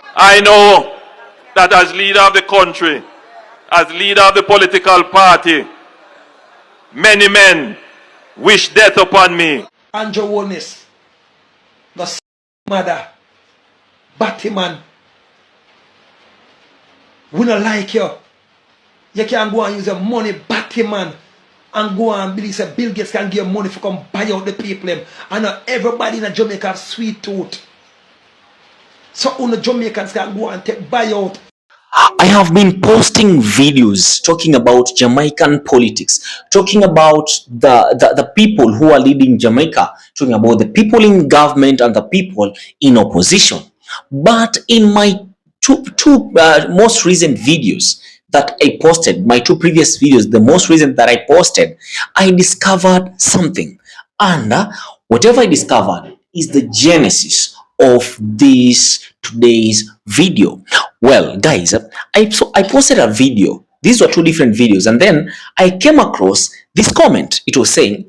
I know that as leader of the country, as leader of the political party, many men wish death upon me. Andrew Holness, the mother, Batman, we don't like you. You can go and use your money, Batman, and go and believe that Bill Gates can give you money for come buy out the people. And not everybody in Jamaica have sweet tooth. So only Jamaicans can go and take buy out. I have been posting videos talking about Jamaican politics, talking about the people who are leading Jamaica, talking about the people in government and the people in opposition. But in my two most recent videos that I posted, my two previous videos, the most recent that I posted, I discovered something. And whatever I discovered is the genesis of this today's video. Well, guys, I posted a video. These were two different videos, and then I came across this comment. It was saying,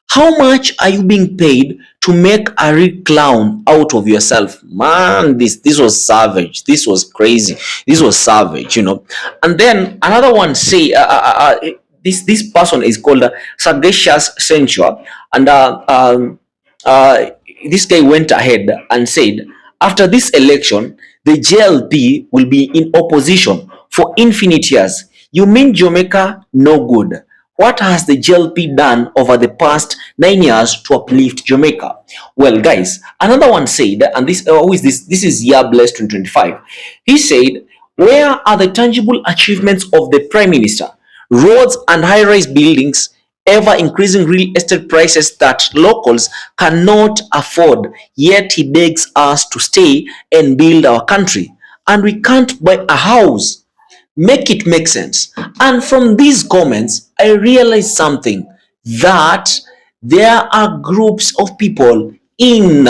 how much are you being paid to make a real clown out of yourself? Man, this was savage. This was crazy. This was savage, you know. And then another one say, this person is called Sagacious Censure, and this guy went ahead and said, after this election, the JLP will be in opposition for infinite years. You mean Jamaica no good? What has the JLP done over the past 9 years to uplift Jamaica? Well, guys, another one said, and this who is this? This is Year Blessed 2025. He said, where are the tangible achievements of the Prime Minister? Roads and high-rise buildings, ever increasing real estate prices that locals cannot afford, yet he begs us to stay and build our country, and we can't buy a house. Make it make sense. And from these comments I realized something, that there are groups of people in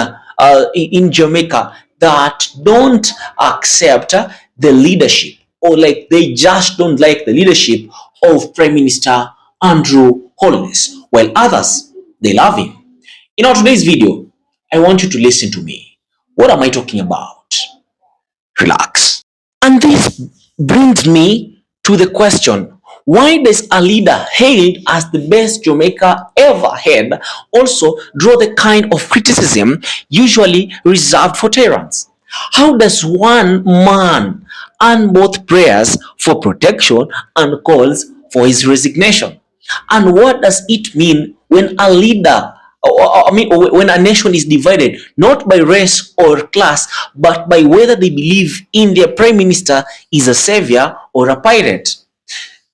Jamaica that don't accept the leadership, or like they just don't like the leadership of Prime Minister Andrew Holness, while others, they love him. In our today's video, I want you to listen to me. What am I talking about? Relax. And this brings me to the question, why does a leader hailed as the best Jamaica ever had also draw the kind of criticism usually reserved for tyrants? How does one man earn both prayers for protection and calls for his resignation? And what does it mean when a leader, when a nation is divided not by race or class, but by whether they believe in their prime minister is a savior or a pirate?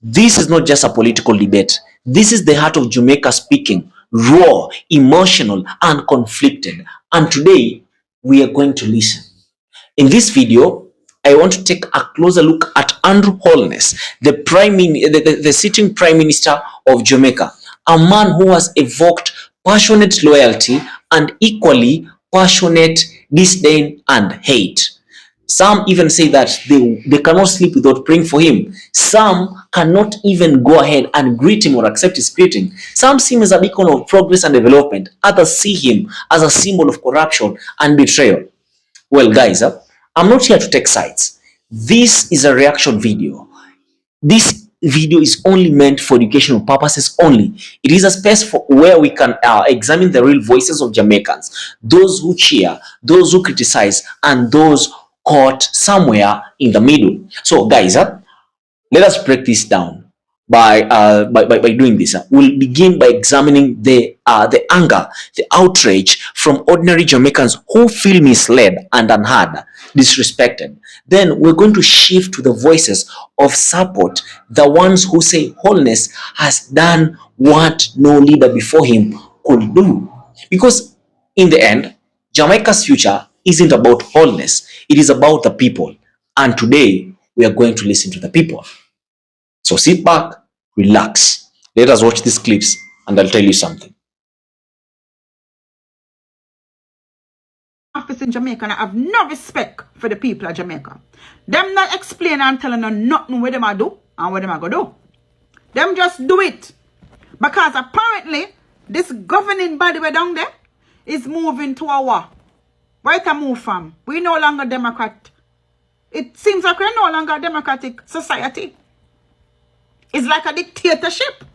This is not just a political debate. This is the heart of Jamaica speaking, raw, emotional, and conflicted. And today, we are going to listen. In this video, I want to take a closer look at Andrew Holness, the sitting Prime Minister of Jamaica, a man who has evoked passionate loyalty and equally passionate disdain and hate. Some even say that they cannot sleep without praying for him. Some cannot even go ahead and greet him or accept his greeting. Some see him as a beacon of progress and development. Others see him as a symbol of corruption and betrayal. Well, guys, I'm not here to take sides. This is a reaction video. This video is only meant for educational purposes only. It is a space for where we can examine the real voices of Jamaicans, those who cheer, those who criticize, and those caught somewhere in the middle. So, guys, let us break this down by doing this. We'll begin by examining the anger, the outrage from ordinary Jamaicans who feel misled and unheard, disrespected. Then we're going to shift to the voices of support, the ones who say Holness has done what no leader before him could do. Because in the end, Jamaica's future isn't about Holness, it is about the people. And today, we are going to listen to the people. So sit back, relax. Let us watch these clips and I'll tell you something. Office in Jamaica, and I have no respect for the people of Jamaica. Them not explain and telling them nothing what them a do and what them a go do. Them just do it. Because apparently, this governing body way down there is moving to a war. Where it a move from? We no longer Democrat. It seems like we're no longer a democratic society. It's like a dictatorship.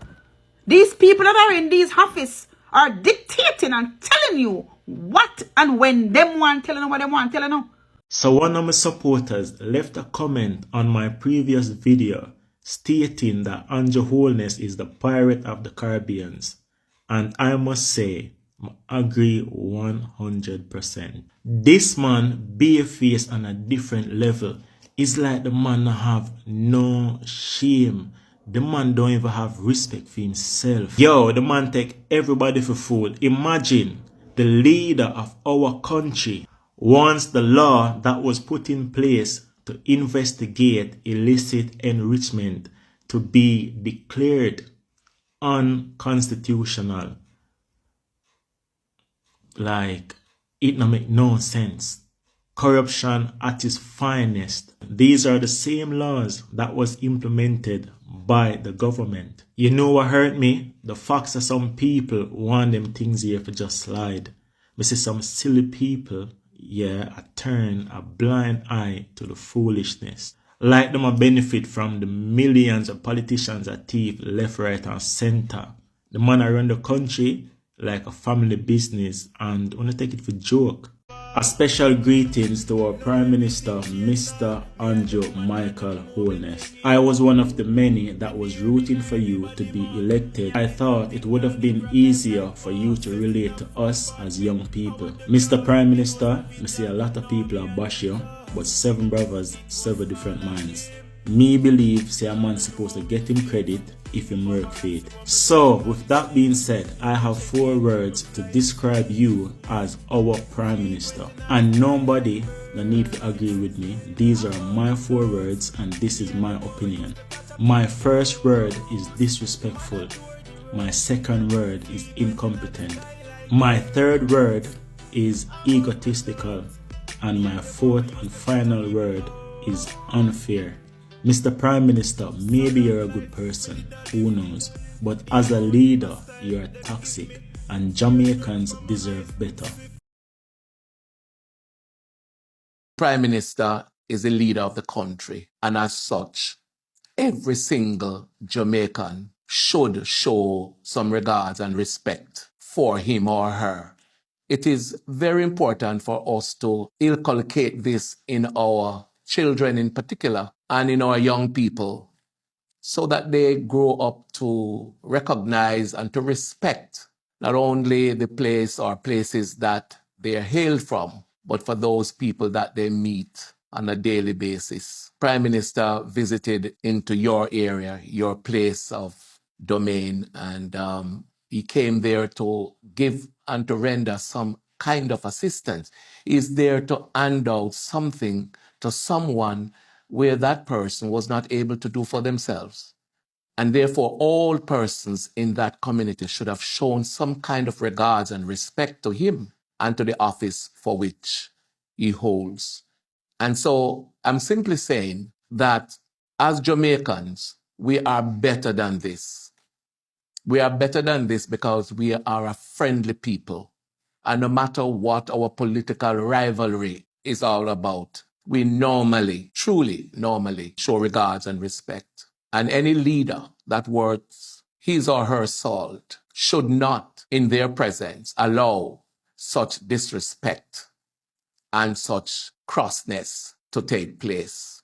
These people that are in these offices are dictating and telling you what and when them want telling you what they want telling you. So one of my supporters left a comment on my previous video stating that Andrew Holness is the pirate of the Caribbeans. And I must say, I agree 100%. This man barefaced on a different level. It's like the man have no shame. The man don't even have respect for himself. Yo, the man take everybody for fool. Imagine the leader of our country wants the law that was put in place to investigate illicit enrichment to be declared unconstitutional. Like, it don't make no sense. Corruption at its finest. These are the same laws that was implemented by the government. You know what hurt me? The fact that some people want them things here for just slide. We see some silly people, I turn a blind eye to the foolishness. Like them a benefit from the millions of politicians that thief left, right and center. The man around the country like a family business and wanna take it for joke. A special greetings to our Prime Minister, Mr. Andrew Michael Holness. I was one of the many that was rooting for you to be elected. I thought it would have been easier for you to relate to us as young people. Mr. Prime Minister, I see a lot of people are bash you, but 7 brothers, 7 different minds. Me believe say a man supposed to get him credit if him work for it. So with that being said, I have 4 words to describe you as our Prime Minister. And nobody no need to agree with me. These are my 4 words and this is my opinion. My first word is disrespectful. My second word is incompetent. My third word is egotistical. And my 4th and final word is unfair. Mr. Prime Minister, maybe you're a good person, who knows, but as a leader, you're toxic and Jamaicans deserve better. Prime Minister is the leader of the country, and as such, every single Jamaican should show some regards and respect for him or her. It is very important for us to inculcate this in our children in particular and in our young people so that they grow up to recognize and to respect not only the place or places that they are hailed from, but for those people that they meet on a daily basis. Prime Minister visited into your area, your place of domain, and he came there to give and to render some kind of assistance. He's there to hand out something to someone where that person was not able to do for themselves. And therefore, all persons in that community should have shown some kind of regards and respect to him and to the office for which he holds. And so I'm simply saying that as Jamaicans, we are better than this. We are better than this because we are a friendly people. And no matter what our political rivalry is all about, we normally, truly normally show regards and respect. And any leader that worth his or her salt should not, in their presence, allow such disrespect and such crossness to take place.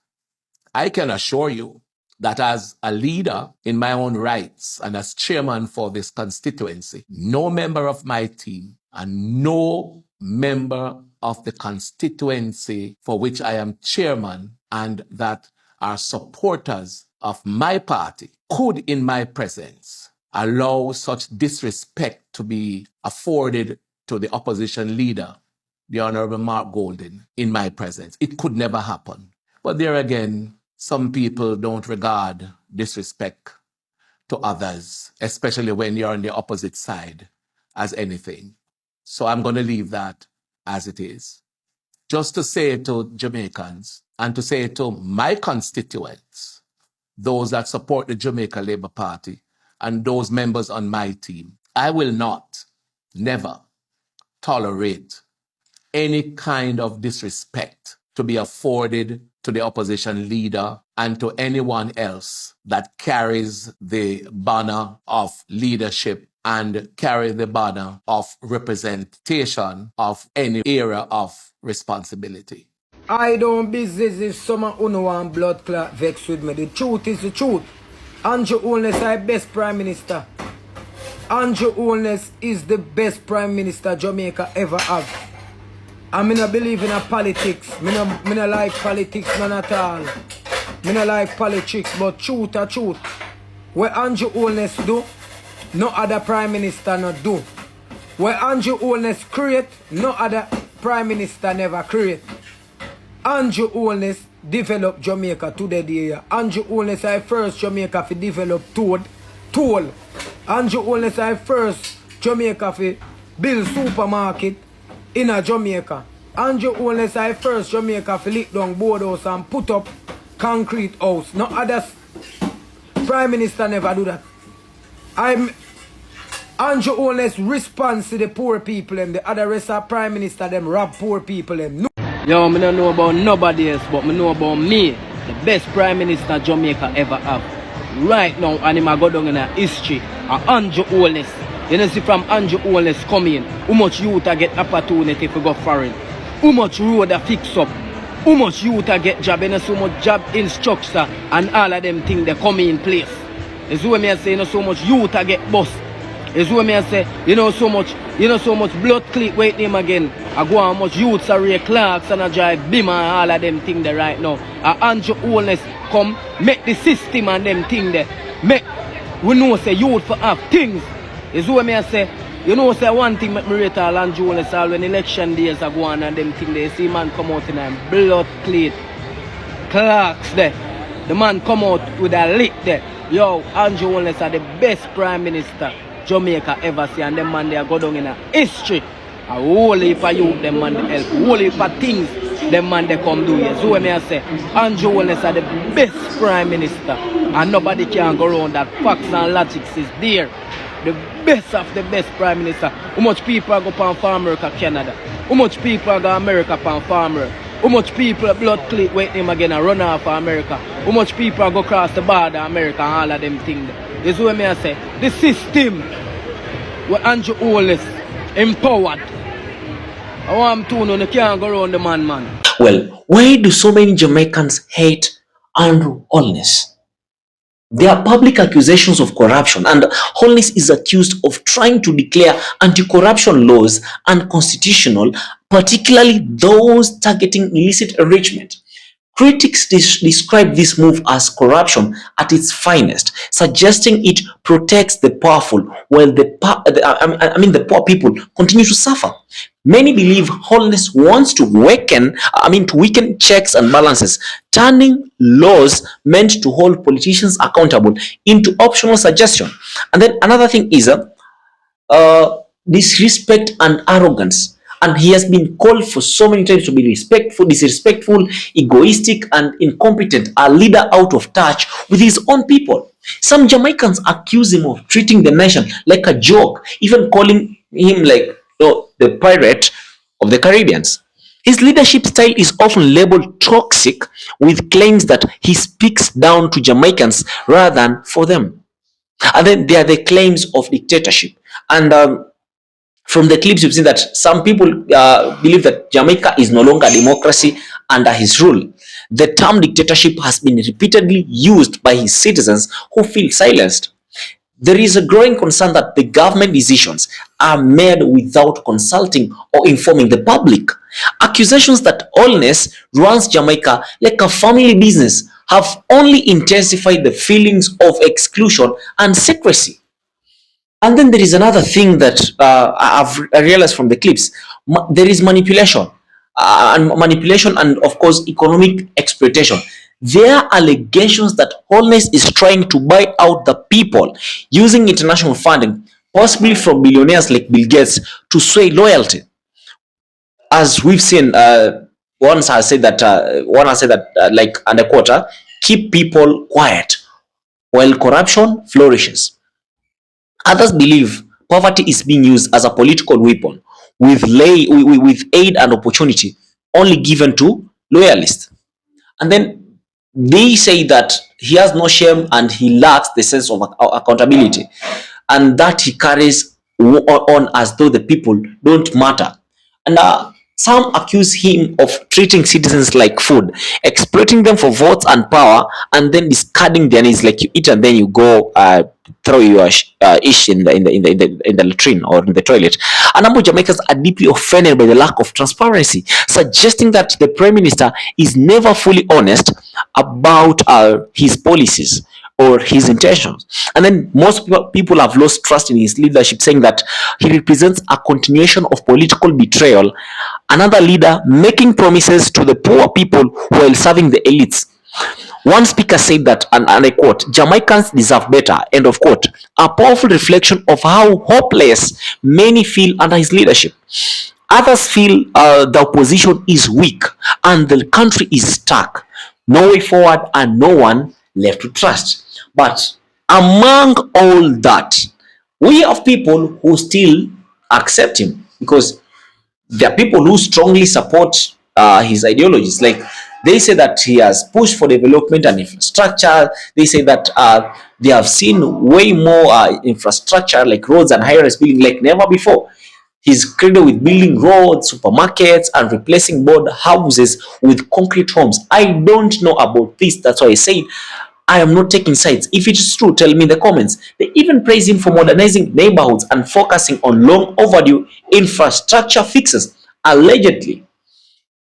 I can assure you that as a leader in my own rights and as chairman for this constituency, no member of my team and no member of the constituency for which I am chairman and that are supporters of my party could in my presence allow such disrespect to be afforded to the opposition leader, the Honorable Mark Golden, in my presence. It could never happen. But there again, some people don't regard disrespect to others, especially when you're on the opposite side, as anything. So I'm going to leave that as it is. Just to say to Jamaicans and to say to my constituents, those that support the Jamaica Labour Party and those members on my team, I will not, never tolerate any kind of disrespect to be afforded to the opposition leader and to anyone else that carries the banner of leadership and carry the banner of representation of any area of responsibility. I don't business if someone who want blood clot vex with me. The truth is the truth. Andrew Holness is the best Prime Minister. Andrew Holness is the best Prime Minister Jamaica ever have. I mean, I believe in a politics. I don't like politics none at all. I don't like politics, but truth are truth. What Andrew Holness do, no other Prime Minister not do. What Andrew Holness create, no other Prime Minister never create. Andrew Holness developed Jamaica to the day. Andrew Holness is first Jamaica to develop toll. Andrew Holness is first Jamaica to build supermarket in a Jamaica. Andrew Holness is first Jamaica to lick down boardhouse and put up concrete house. No other Prime Minister never do that. Andrew Holness responds to the poor people and the other rest of Prime Minister them rob poor people them. No. Yo, I don't know about nobody else, but I know about me, the best Prime Minister Jamaica ever have. Right now, and I go down in a history. Andrew Holness. You know, see from Andrew Holness coming, how much youth I get opportunity to go foreign. How much road I fix up. How much youth I get job. You know, so much job instructor and all of them things they come in place. It's what me I say, you know, so much youth I get bust. It's what me I say, you know so much blood clip, wait name again. I go how much youths are Ray Clarks and I drive Bima and all of them things there right now. Andrew Holness come make the system and them things there. Make we know say youth for have things. It's what me I say, you know say one thing make me rate all Andrew Holness all when election days are going and them things there. You see man come out in a blood clip. Clarks there. The man come out with a lick there. Yo, Andrew Holness are the best Prime Minister Jamaica ever see, and them man they go down in a history. A whole heap of youth them man they help, whole heap of things them man they come do here. So when I say Andrew Holness are the best Prime Minister and nobody can go around that. Facts and logics is there. The best of the best Prime Minister. How much people go pan for America, Canada? How much people go America pan farmer? How much people blood clip wait them again and run off for America? How much people go cross the border America and all of them things? This is what I say. The system where Andrew Holness empowered. I want to know you can't go around the man. Well, why do so many Jamaicans hate Andrew Holness? There are public accusations of corruption, and Holness is accused of trying to declare anti-corruption laws unconstitutional, particularly those targeting illicit enrichment. Critics describe this move as corruption at its finest, suggesting it protects the powerful while the poor people continue to suffer. Many believe Holness wants to weaken checks and balances, turning laws meant to hold politicians accountable into optional suggestion. And then another thing is disrespect and arrogance. And he has been called for so many times to be disrespectful, egoistic, and incompetent, a leader out of touch with his own people. Some Jamaicans accuse him of treating the nation like a joke, even calling him like the pirate of the Caribbean. His leadership style is often labeled toxic, with claims that he speaks down to Jamaicans rather than for them. And then there are the claims of dictatorship. And from the clips, you've seen that some people believe that Jamaica is no longer a democracy under his rule. The term dictatorship has been repeatedly used by his citizens who feel silenced. There is a growing concern that the government decisions are made without consulting or informing the public. Accusations that Holness runs Jamaica like a family business have only intensified the feelings of exclusion and secrecy. And then there is another thing that I've realized from the clips. There is manipulation and of course economic exploitation. There are allegations that Holness is trying to buy out the people using international funding, possibly from billionaires like Bill Gates, to sway loyalty. As we've seen, one has said that, like, and I quote, keep people quiet while corruption flourishes. Others believe poverty is being used as a political weapon, with aid and opportunity only given to loyalist. And then they say that he has no shame and he lacks the sense of accountability, and that he carries on as though the people don't matter. And some accuse him of treating citizens like food, exploiting them for votes and power, and then discarding their needs. Like you eat and then you go throw your ish in the latrine or in the toilet. A number of Jamaicans are deeply offended by the lack of transparency, suggesting that the Prime Minister is never fully honest about his policies or his intentions. And then most people have lost trust in his leadership, saying that he represents a continuation of political betrayal, another leader making promises to the poor people while serving the elites. One speaker said that, and I quote, "Jamaicans deserve better," end of quote, a powerful reflection of how hopeless many feel under his leadership. Others feel the opposition is weak and the country is stuck, no way forward and no one left to trust. But among all that, we have people who still accept him, because there are people who strongly support his ideologies. Like, they say that he has pushed for development and infrastructure. They say that they have seen way more infrastructure, like roads and high-rise building, like never before. He's credited with building roads, supermarkets, and replacing board houses with concrete homes. I don't know about this. That's why I say I am not taking sides. If it is true, tell me in the comments. They even praise him for modernizing neighborhoods and focusing on long overdue infrastructure fixes. Allegedly,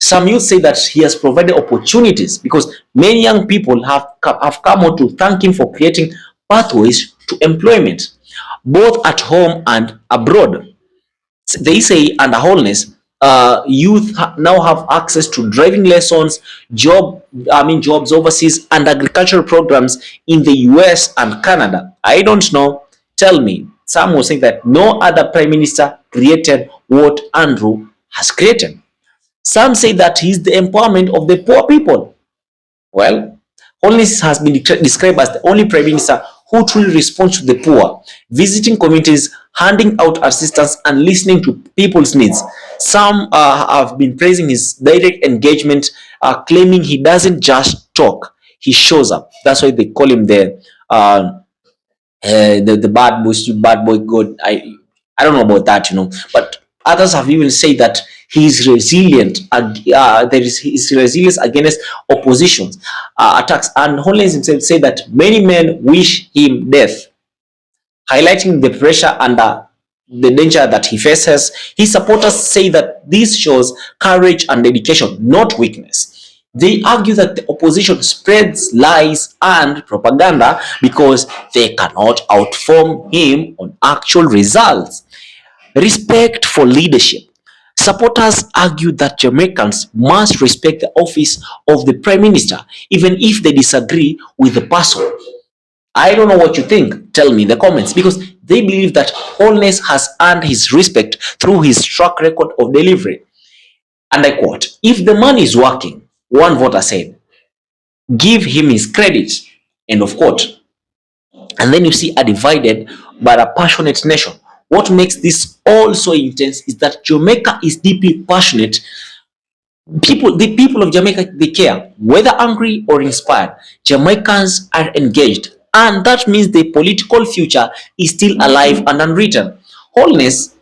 some youth say that he has provided opportunities, because many young people have come out to thank him for creating pathways to employment, both at home and abroad. They say under Holness, youth now have access to driving lessons, jobs overseas, and agricultural programs in the US and Canada. I don't know. Tell me. Some will say that no other prime minister created what Andrew has created. Some say that he's the empowerment of the poor people. Well, Holness has been described as the only prime minister who truly responds to the poor, visiting communities, handing out assistance, and listening to people's needs. Some have been praising his direct engagement, claiming he doesn't just talk, he shows up. That's why they call him the bad boy god. I don't know about that, but others have even said that he is resilient. His resilience against oppositions, attacks. And Holness himself said that many men wish him death, highlighting the pressure and the danger that he faces. His supporters say that this shows courage and dedication, not weakness. They argue that the opposition spreads lies and propaganda because they cannot outperform him on actual results. Respect for leadership. Supporters argue that Jamaicans must respect the office of the Prime Minister, even if they disagree with the person. I don't know what you think. Tell me in the comments, because they believe that Holness has earned his respect through his track record of delivery. And I quote, "If the man is working," one voter said, "give him his credit," end of quote. And then you see a divided but a passionate nation. What makes this all so intense is that Jamaica is deeply passionate. The people of Jamaica, they care. Whether angry or inspired, Jamaicans are engaged. And that means the political future is still alive and unwritten. Holness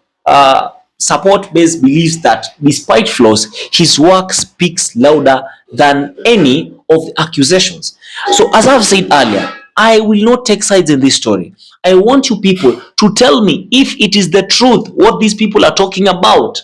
support base believes that despite flaws, his work speaks louder than any of the accusations. So as I've said earlier, I will not take sides in this story. I want you people to tell me if it is the truth, what these people are talking about.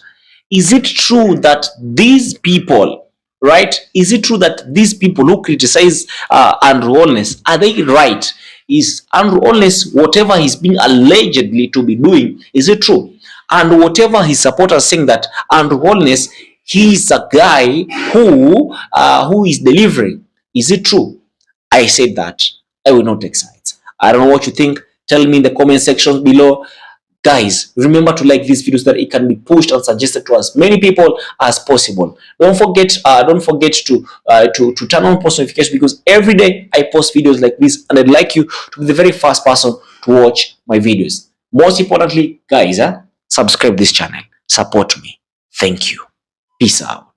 Is it true that these people, right? Is it true that these people who criticize Andrew Holness, are they right? Is Andrew Holness, whatever he's been allegedly to be doing, is it true? And whatever his supporters saying that Andrew Holness, he's a guy who is delivering, is it true? I said that I will not take sides. I don't know what you think. Tell me in the comment section below. Guys, remember to like these videos so that it can be pushed and suggested to as many people as possible. Don't forget to turn on post notifications, because every day I post videos like this, and I'd like you to be the very first person to watch my videos. Most importantly, guys, subscribe this channel. Support me. Thank you. Peace out.